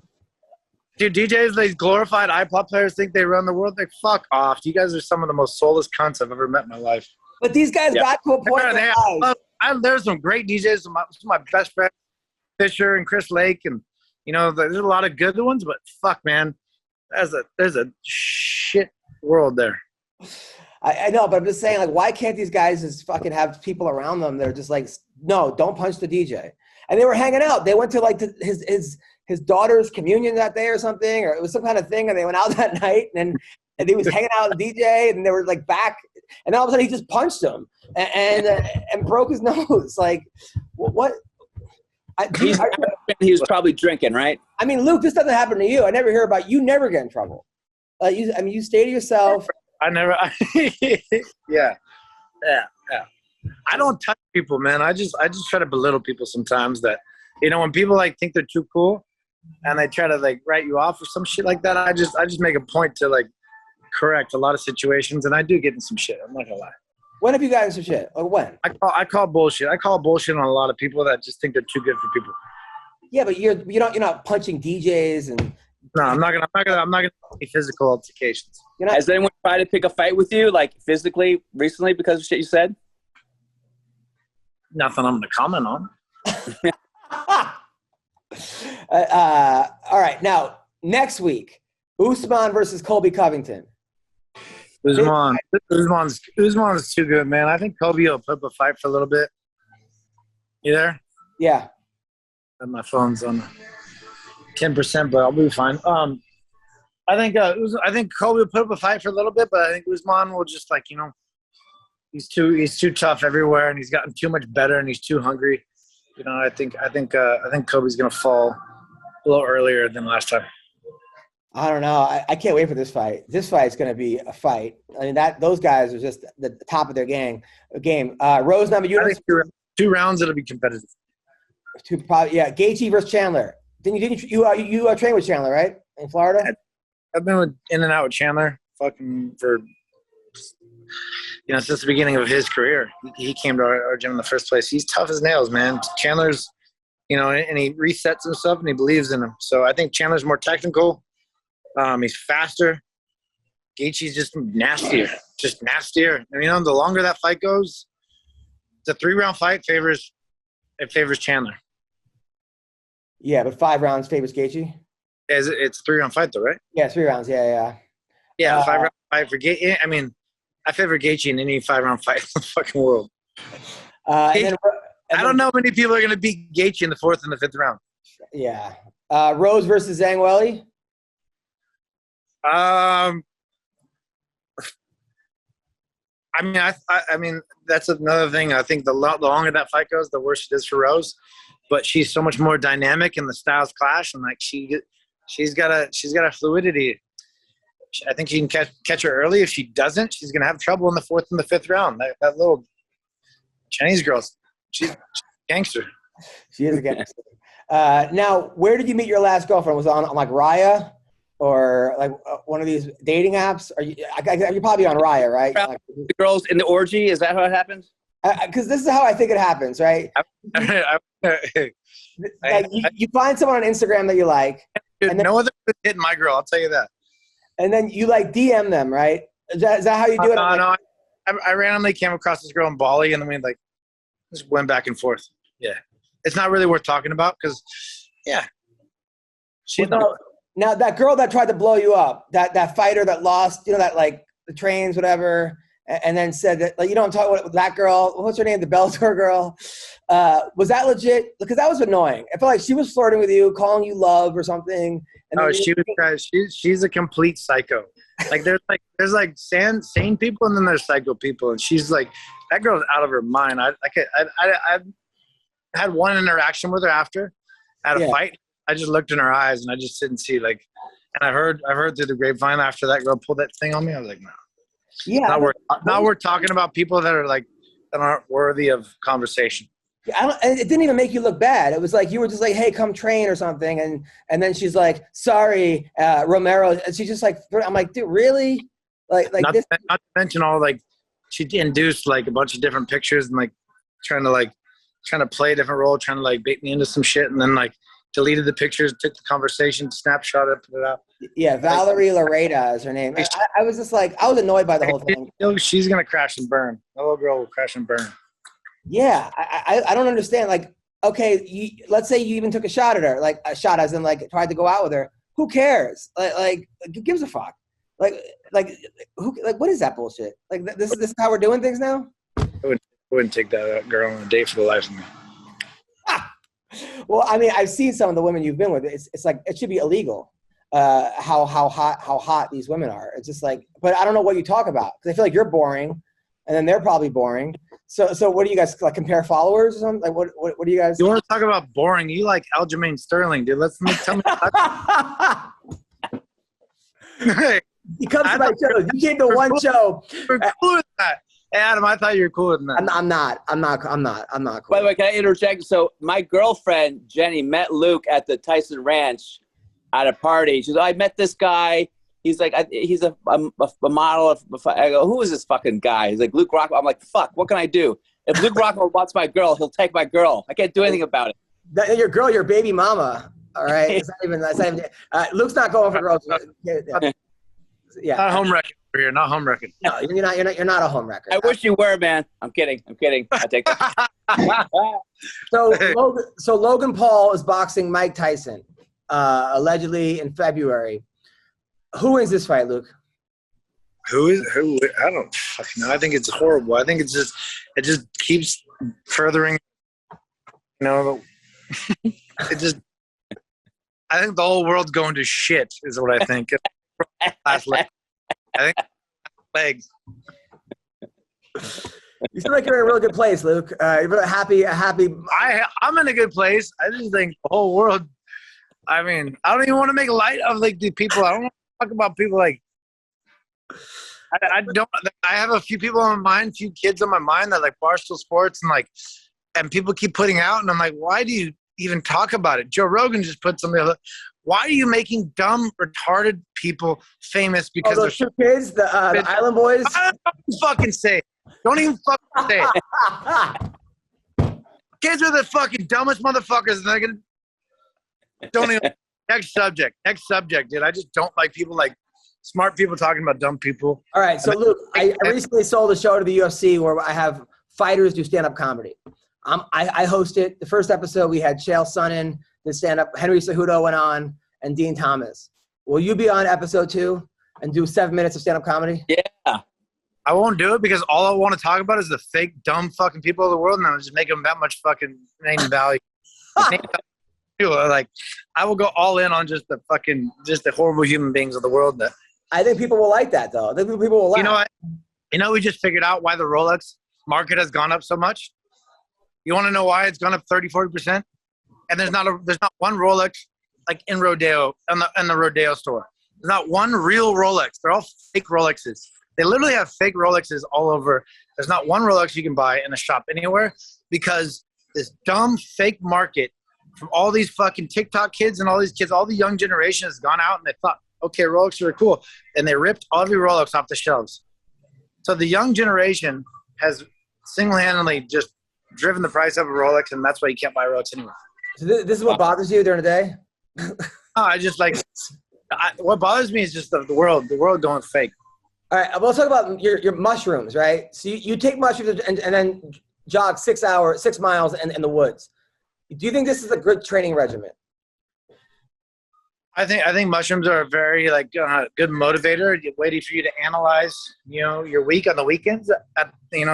Dude, DJs, these glorified iPod players think they run the world. Like, fuck off. You guys are some of the most soulless cunts I've ever met in my life. But these guys got to a point. There's some great DJs. Some of my best friends, Fisher and Chris Lake, and there's a lot of good ones. But fuck, man, there's a shit world there. I know, but I'm just saying, like, why can't these guys just fucking have people around them? They're just like, no, don't punch the DJ. And they were hanging out. They went to like his daughter's communion that day or something, or it was some kind of thing, and they went out that night, and he was hanging out with the DJ, and they were like back, and all of a sudden he just punched him and broke his nose. Like, what? He was probably drinking, right? I mean, Luke, this doesn't happen to you. I never hear about you. Never get in trouble. You stay to yourself. Yeah. I don't touch people, man. I just try to belittle people sometimes. That when people like think they're too cool, and they try to like write you off or some shit like that. I just make a point to like correct a lot of situations, and I do get in some shit. I'm not gonna lie. When have you gotten some shit? Or when? I call bullshit. I call bullshit on a lot of people that just think they're too good for people. Yeah, but you're not punching DJs and. No, I'm not gonna be physical altercations. Has anyone tried to pick a fight with you, like physically, recently, because of shit you said? Nothing I'm gonna comment on. All right, now next week, Usman versus Colby Covington. Usman's too good, man. I think Colby will put up a fight for a little bit. You there? Yeah. And my phone's on 10%, but I'll be fine. I think Colby will put up a fight for a little bit, but I think Usman will just he's too tough everywhere, and he's gotten too much better, and he's too hungry. I think Colby's gonna fall a little earlier than last time. I don't know. I can't wait for this fight. This fight is gonna be a fight. I mean, those guys are just the top of their game. Rose Namajunas. 2 rounds, it'll be competitive. Gaethje versus Chandler. Didn't you train with Chandler, right, in Florida? I've been in and out with Chandler fucking for since the beginning of his career. He came to our gym in the first place. He's tough as nails, man. Chandler's and he resets himself and he believes in him. So I think Chandler's more technical. He's faster. Gaethje's just nastier. And the longer that fight goes, the 3-round fight favors Chandler. Yeah, but 5 rounds favors Gaethje. It's a 3-round fight, though, right? Yeah, 3 rounds. Yeah. Yeah, 5-round fight for Gaethje. I mean, I favor Gaethje in any 5-round fight in the fucking world. I don't know many people are going to beat Gaethje in the 4th and the 5th round. Yeah. Rose versus Zhang Weili. I mean, that's another thing. I think the longer that fight goes, the worse it is for Rose. But she's so much more dynamic, and the styles clash, and like she's got a fluidity. I think she can catch her early. If she doesn't, she's gonna have trouble in the 4th and the 5th round. That little Chinese girl, she's a gangster. She is a gangster. Now, where did you meet your last girlfriend? Was it on like Raya or like one of these dating apps? You're probably on Raya, right? Like, the girls in the orgy, is that how it happens? Because this is how I think it happens, right? You find someone on Instagram that you like. Dude, no other hitting my girl, I'll tell you that. And then you like DM them, right? Is that how you do it? No. I randomly came across this girl in Bali, and then we just went back and forth. Yeah. It's not really worth talking about because, yeah. Now, that girl that tried to blow you up, that fighter that lost, that like the trains, whatever, and then said that, like, you don't talk about that girl. What's her name? The Bellator girl. Was that legit? Because that was annoying. I felt like she was flirting with you, calling you love or something. And she's a complete psycho. Like there's sane people, and then there's psycho people, and she's like, that girl's out of her mind. I had one interaction with her after at a fight. I just looked in her eyes, and I just didn't see, like, And I heard through the grapevine after that girl pulled that thing on me. I was like, no. Yeah. Now we're talking about people that are like that aren't worthy of conversation. And it didn't even make you look bad. It was like you were just like, "Hey, come train" or something, and then she's like, "Sorry, Romero." And she's just like, I'm like, dude, really? Like not this? not to mention all like she induced like a bunch of different pictures and like trying to play a different role, trying to like bait me into some shit, and then like deleted the pictures, took the conversation, snapshot it, put it out. Yeah, Valerie Lareda is her name. I was just like, I was annoyed by the whole thing. She's gonna crash and burn. That little girl will crash and burn. Yeah, I don't understand. Like, okay, let's say you even took a shot at her, like a shot as in like tried to go out with her. Who cares? Like who gives a fuck? Like what is that bullshit? Like this is how we're doing things now? I wouldn't take that girl on a date for the life of me. Well, I mean, I've seen some of the women you've been with. It's like it should be illegal. How hot these women are. It's just like, but I don't know what you talk about because I feel like you're boring, and then they're probably boring. So what do you guys like compare followers or something? Like what do you guys? You want to talk about boring? You like Aljamain Sterling, dude? Tell me. Hey, He comes to my show. You came to one show. You're cool with that. Hey, Adam, I thought you were cooler than that. I'm not cool. By the way, can I interject? So my girlfriend Jenny met Luke at the Tyson Ranch at a party. She's like, I met this guy. He's like, he's a model of. I go, who is this fucking guy? He's like Luke Rockhold. I'm like, fuck. What can I do? If Luke Rockhold wants my girl, he'll take my girl. I can't do anything about it. Your girl, your baby mama. All right. It's not even. That's not even. Luke's not going for girls. Yeah. Not home wrecking over here. Not home wrecking. No, you're not a home wrecker. I wish you were, man. I'm kidding. I take that. So Logan Paul is boxing Mike Tyson, allegedly in February. Who wins this fight, Luke? Who? I don't fucking know. I think it's horrible. I think it just keeps furthering. You know, it just. I think the whole world's going to shit. Is what I think. Last leg. I think legs. You seem like you're in a really good place, Luke. You're happy. I'm in a good place. I just think the whole world. I mean, I don't even want to make light of like the people. I don't want to talk about people like. I don't. I have a few people on my mind, a few kids on my mind that like Barstool Sports and people keep putting out, and I'm like, why do you even talk about it? Joe Rogan just put something. Why are you making dumb, retarded people famous because those two kids, the Island Boys? I don't fucking say it. Don't even fucking say it. Kids are the fucking dumbest motherfuckers. And they're gonna don't even. Next subject, dude. I just don't like people like smart people talking about dumb people. All right, so Luke, I recently sold a show to the UFC where I have fighters do stand-up comedy. I host it. The first episode we had Chael Sonnen did stand-up. Henry Cejudo went on, and Dean Thomas. Will you be on episode 2 and do 7 minutes of stand-up comedy? Yeah. I won't do it because all I want to talk about is the fake, dumb fucking people of the world, and I'll just make them that much fucking name value. Like, I will go all in on just the horrible human beings of the world. That I think people will like that, though. I think people will laugh. You know, we just figured out why the Rolex market has gone up so much. You want to know why it's gone up 30-40%? And there's not one Rolex like in Rodeo in the Rodeo store. There's not one real Rolex. They're all fake Rolexes. They literally have fake Rolexes all over. There's not one Rolex you can buy in a shop anywhere because this dumb fake market from all these fucking TikTok kids and all these kids, all the young generation has gone out and they thought, okay, Rolexes are cool. And they ripped every Rolex off the shelves. So the young generation has single-handedly just driven the price up of Rolex, and that's why you can't buy Rolex anymore. So this is what bothers you during the day? No, I just like what bothers me is just the world going fake. All right, let's talk about your mushrooms, right? So you take mushrooms and then jog 6 miles in the woods. Do you think this is a good training regimen? I think mushrooms are a very good motivator, waiting for you to analyze, your week on the weekends.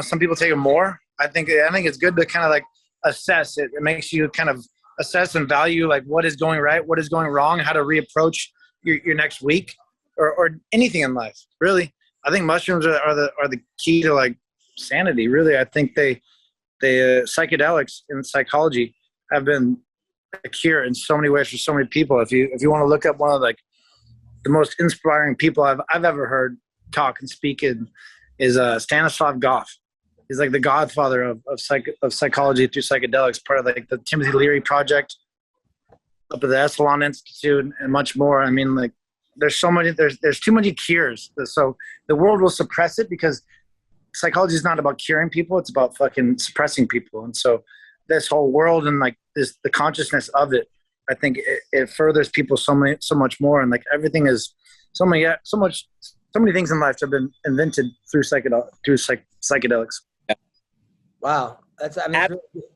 Some people take them more. I think it's good to kind of like assess it. It makes you kind of assess and value like what is going right, what is going wrong, how to reapproach your next week or anything in life. Really, I think mushrooms are the key to like sanity. Really, I think they psychedelics in psychology have been a cure in so many ways for so many people. If you want to look up one of like the most inspiring people I've ever heard talk and speak is Stanislav Grof. He's like the godfather of psychology through psychedelics, part of like the Timothy Leary project up at the Esalen Institute and much more. I mean, like there's too many cures. So the world will suppress it because psychology is not about curing people. It's about fucking suppressing people. And so this whole world and like the consciousness of it, I think it furthers people so much more. And like everything is so many things in life have been invented through psychedelics. Yeah. Wow.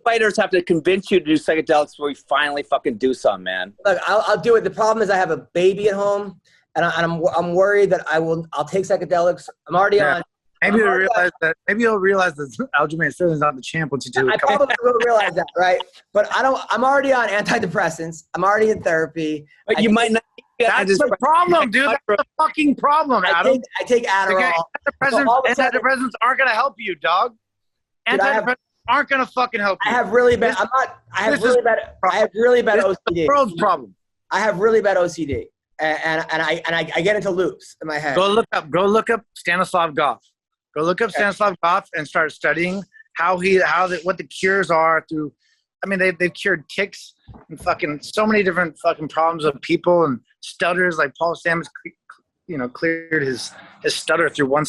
Fighters have to convince you to do psychedelics before we finally fucking do some, man. Look, I'll do it. The problem is I have a baby at home, and I'm worried that I'll take psychedelics. I'm already on. Maybe you'll realize that. Maybe you'll realize that Aljamain Sterling's not the champ once you do it. I probably will realize that, right? But I'm already on antidepressants. I'm already in therapy. But you might not. That's the problem, dude. That's the fucking problem, Adam. I take Adderall. Antidepressants aren't gonna help you, dog. Antidepressants aren't gonna fucking help you. I have really bad. I have really bad OCD. The world's problem. I have really bad OCD, and I get into loops in my head. Go look up Stanislav Grof. Go look up Stanislav Grof and start studying what the cures are through. I mean, they've cured tics and fucking so many different fucking problems of people and stutters. Like Paul Stamets, cleared his stutter through one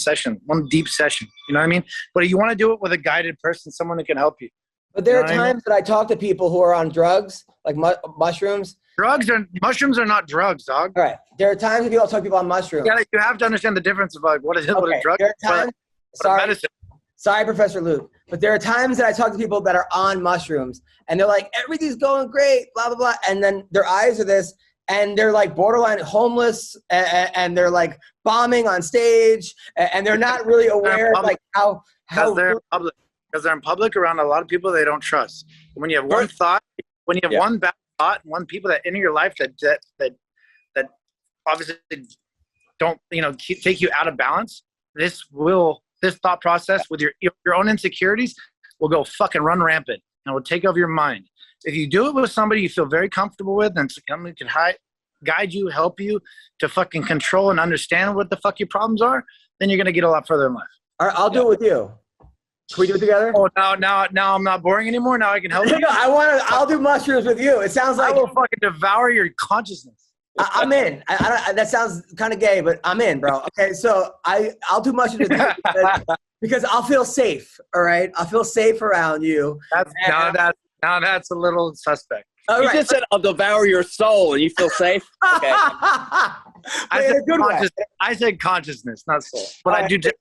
deep session. You know what I mean? But you want to do it with a guided person, someone who can help you. But there are times that I talk to people who are on drugs, like mushrooms. Mushrooms are not drugs, dog. All right. There are times that I'll talk to people on mushrooms. You have to understand the difference of like what a drug is. Sorry, Professor Luke. But there are times that I talk to people that are on mushrooms, and they're like, everything's going great, blah, blah, blah. And then their eyes are this, and they're like borderline homeless, and they're like bombing on stage, and they're not really aware of like how they're in public. Because they're in public around a lot of people they don't trust. When you have one thought, one bad thought, one people that enter your life that obviously don't take you out of balance, this thought process with your own insecurities will go fucking run rampant and will take over your mind. If you do it with somebody you feel very comfortable with and somebody can guide you, help you to fucking control and understand what the fuck your problems are, then you're gonna get a lot further in life. All right, I'll do it with you. Can we do it together? Oh, now I'm not boring anymore. Now I can help you. I'll do mushrooms with you. It sounds like I will fucking devour your consciousness. I'm in. That sounds kind of gay, but I'm in, bro. Okay, so I'll do mushrooms with you because I'll feel safe. All right, I'll feel safe around you. That's a little suspect. You just said I'll devour your soul, and you feel safe. Okay. I said consciousness, not soul, but I do take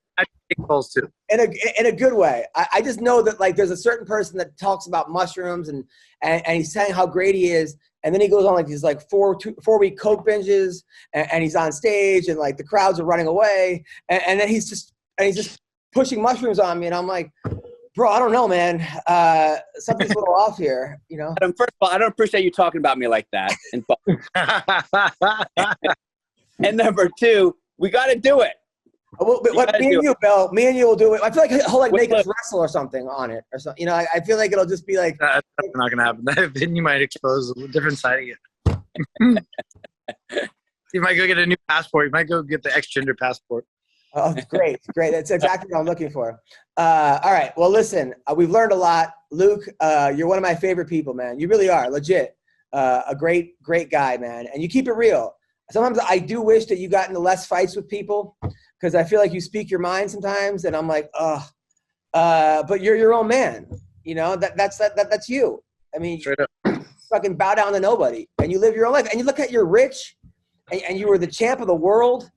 souls too. In a good way. I just know that like there's a certain person that talks about mushrooms and he's saying how great he is, and then he goes on like these like 4-week coke binges, and he's on stage, and like the crowds are running away, and then he's just pushing mushrooms on me, and I'm like, bro, I don't know, man. Something's a little off here, you know? Adam, first of all, I don't appreciate you talking about me like that. And number two, we got to do it. Well, me and you will do it. I feel like he'll like make us wrestle or something on it or something. You know, I feel like it'll just be like. That's not going to happen. Then you might expose a different side of you. You might go get a new passport. You might go get the ex-gender passport. Oh, great. That's exactly what I'm looking for. All right. Well, listen, we've learned a lot. Luke, you're one of my favorite people, man. You really are, legit. A great guy, man. And you keep it real. Sometimes I do wish that you got into less fights with people because I feel like you speak your mind sometimes, and I'm like, but you're your own man. You know, that's you. I mean, fucking bow down to nobody, and you live your own life. And you look at you're rich, and you were the champ of the world.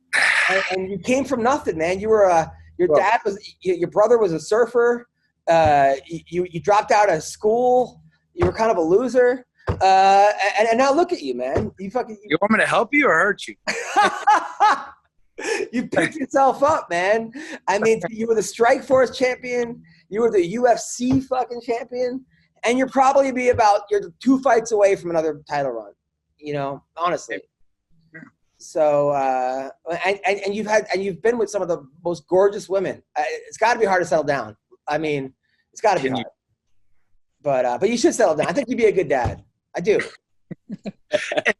And you came from nothing, man. You were your brother was a surfer. You dropped out of school. You were kind of a loser. And now look at you, man. You want me to help you or hurt you? You picked yourself up, man. I mean, you were the Strikeforce champion. You were the UFC fucking champion, and you're 2 fights away from another title run. You know, honestly. So, and you've been with some of the most gorgeous women. It's got to be hard to settle down. I mean, it's got to be hard. But you should settle down. I think you'd be a good dad. I do.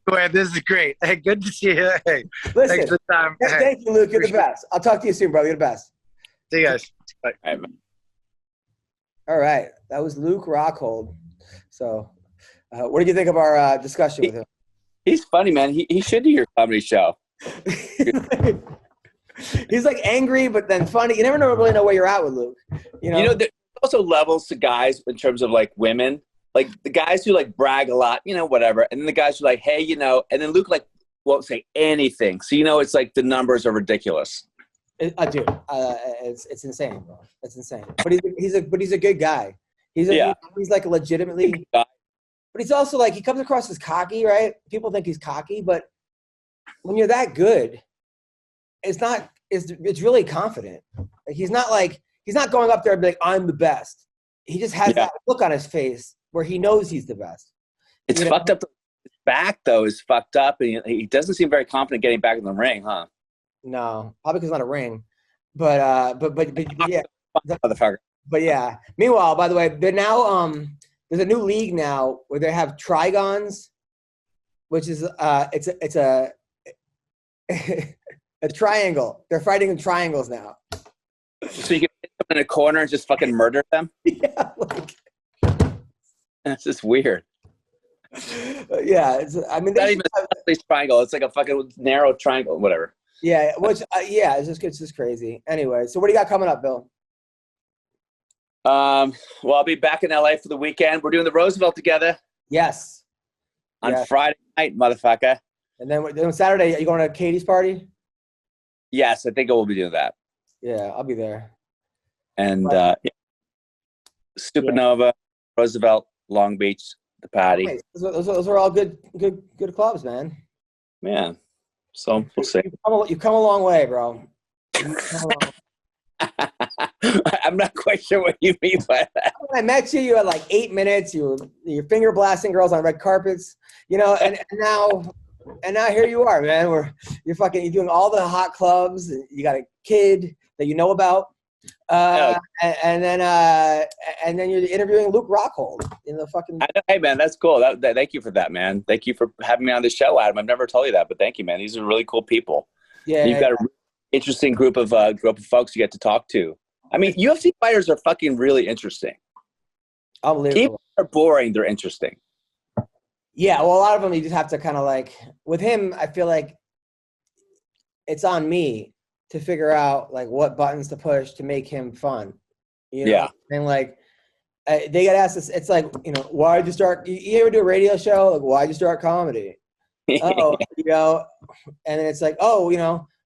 Anyway, this is great. Hey, good to see you. Hey, Listen, thanks for the time. Hey, thank you, Luke. You're the best. I'll talk to you soon, bro. You're the best. see you guys. Bye. All right, man. All right. That was Luke Rockhold. So what did you think of our discussion with him? He's funny, man. He should do your comedy show. He's like angry, but then funny. You never really know where you're at with Luke. You know, there's also levels to guys in terms of like women, like the guys who like brag a lot, whatever. And then the guys who are like, hey, and then Luke like won't say anything. So, it's like the numbers are ridiculous. I do. It's insane, bro. It's insane. But he's a good guy. He's like legitimately, but he's also like, he comes across as cocky, right? People think he's cocky, but when you're that good, it's really confident. Like, he's not going up there and be like, I'm the best. He just has that look on his face where he knows he's the best. It's fucked up. His back though is fucked up, and he doesn't seem very confident getting back in the ring, huh? No, probably because it's not a ring. But yeah. Motherfucker. But yeah. Meanwhile, by the way, they're now there's a new league now where they have trigons, which is it's a a triangle. They're fighting in triangles now. So you can put them in a corner and just fucking murder them? Yeah, like that's just weird. Yeah, Not even a triangle. It's like a fucking narrow triangle, whatever. Yeah, it's just crazy. Anyway, so what do you got coming up, Bill? Well, I'll be back in LA for the weekend. We're doing the Roosevelt together. Yes. On Friday night, motherfucker. And then Saturday, are you going to Katie's party? Yes, I think I will be doing that. Yeah, I'll be there. And Supernova, Roosevelt, Long Beach, the party. Nice. Those are all good clubs, man. Yeah. So we'll see. You've come a long way, bro. I'm not quite sure what you mean by that. When I met you, you had like 8 minutes. You're finger blasting girls on red carpets, and now here you are, man. You're doing all the hot clubs. You got a kid that you know about, and then you're interviewing Luke Rockhold in the fucking. Hey man, that's cool. Thank you for that, man. Thank you for having me on the show, Adam. I've never told you that, but thank you, man. These are really cool people. Yeah, you've got a really interesting group of folks you get to talk to. I mean, UFC fighters are fucking really interesting. Unbelievable. Even if they're boring, they're interesting. Yeah, well, a lot of them you just have to kind of like. With him, I feel like it's on me to figure out like what buttons to push to make him fun. Yeah. And like they got asked this. It's like, why'd you start? You ever do a radio show? Like, why'd you start comedy? Oh, and then it's like, oh,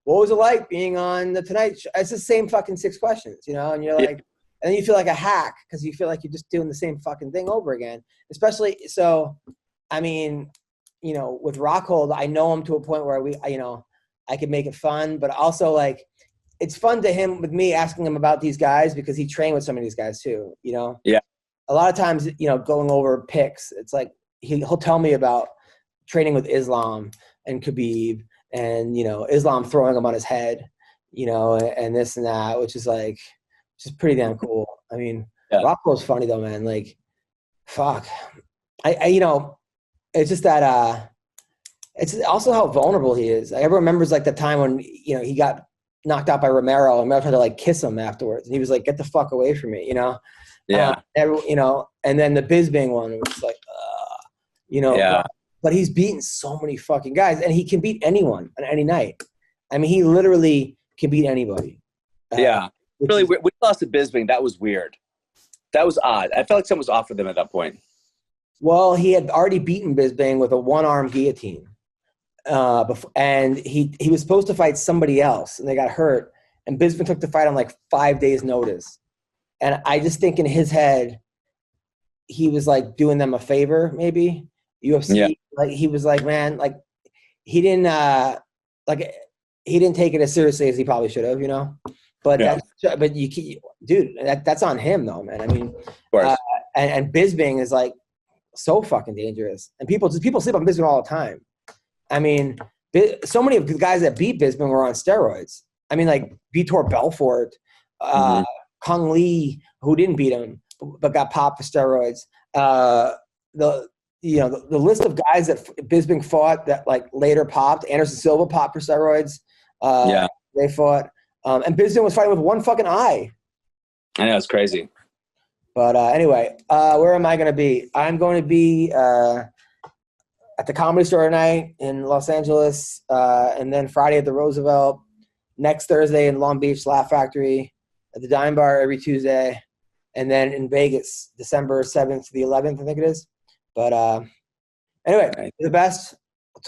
what was it like being on the Tonight Show? It's the same fucking 6 questions, and you're like, and then you feel like a hack because you feel like you're just doing the same fucking thing over again. Especially so. I mean, with Rockhold, I know him to a point where I could make it fun, but also like it's fun to him with me asking him about these guys because he trained with some of these guys too, Yeah. A lot of times, going over picks, it's like he'll tell me about training with Islam and Khabib and, Islam throwing him on his head, and this and that, which is pretty damn cool. I mean, Rockhold's funny though, man. Like, fuck. It's just that it's also how vulnerable he is. I remembers like the time when he got knocked out by Romero and Romero tried to like kiss him afterwards, and he was like, "Get the fuck away from me," Yeah. And then the Bisbing one was like, Yeah. But he's beaten so many fucking guys, and he can beat anyone on any night. I mean, he literally can beat anybody. Really, we lost to Bisbing. That was weird. That was odd. I felt like someone was off with him at that point. Well, he had already beaten Bisbing with a 1-arm guillotine. And he was supposed to fight somebody else, and they got hurt. And Bisbing took the fight on like 5 days' notice. And I just think in his head, he was like doing them a favor, maybe. UFC, like he was like, man, like he didn't take it as seriously as he probably should have, But that's on him though, man. I mean, of course. And Bisbing is like so fucking dangerous, and people sleep on Bisbing all the time. I mean, so many of the guys that beat Bisbing were on steroids. I mean, like Vitor Belfort, Kung Lee, who didn't beat him but got popped for steroids. you know, the list of guys that Bisping fought that like later popped. Anderson Silva popped for steroids. They fought. And Bisping was fighting with one fucking eye. I know, it's crazy. But anyway, where am I going to be? I'm going to be at the Comedy Store tonight in Los Angeles, and then Friday at the Roosevelt. Next Thursday in Long Beach, Laugh Factory, at the Dime Bar every Tuesday, and then in Vegas, December 7th to the 11th, I think it is. But anyway, you're the best.